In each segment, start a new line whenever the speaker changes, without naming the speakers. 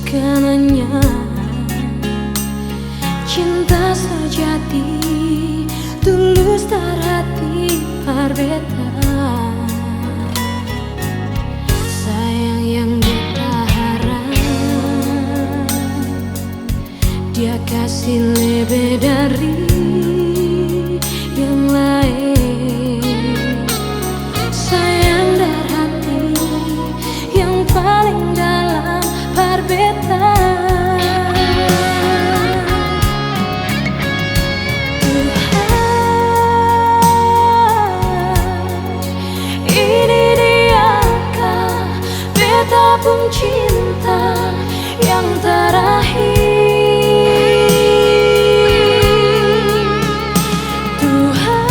segalanya. Cinta sejati, tulus terhati berbeda. Sayang yang kita harap, dia kasih lebih dari yang lain. Sayang dari hati yang paling dalam perbedaan. Tabung cinta yang terakhir. Tuhan,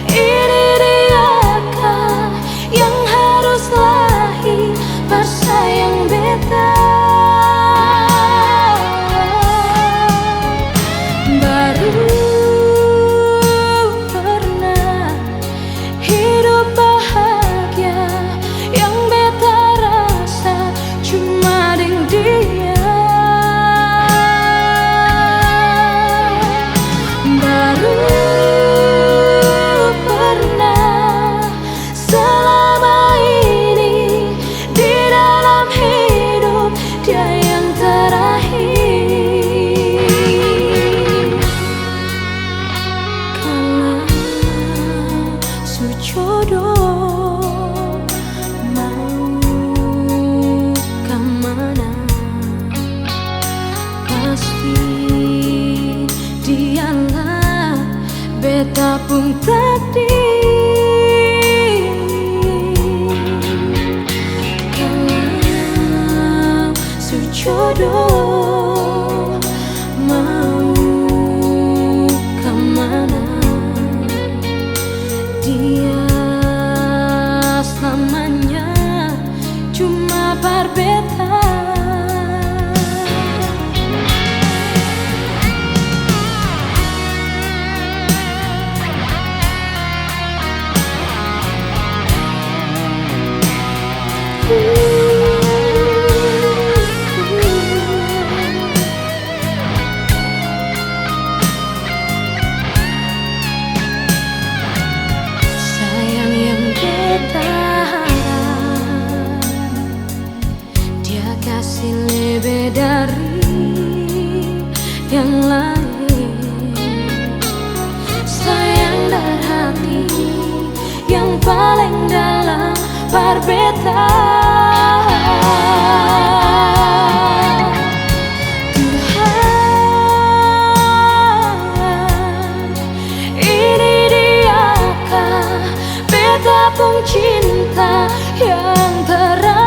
ini diakah yang harus lahir bersayang beta. Baru jodoh mau kemana, pasti dialah beta pun tadi. Kalau sejodoh mau kemana, dia selamanya cuma berbeda. Kasih lebih dari yang lain. Sayang dari hati yang paling dalam perbedaan. Tuhan, ini diakah beta pun cinta yang terakhir.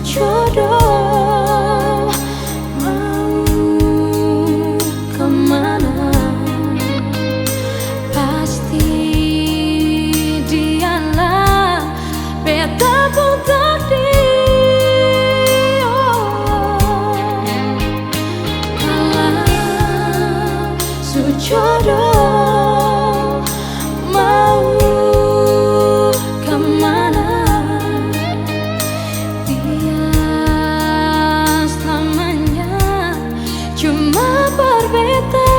jodoh mau kemana, pasti dialah beta pun takdir. Kalau jodoh mau kemana, dia selamanya cuma berbeda.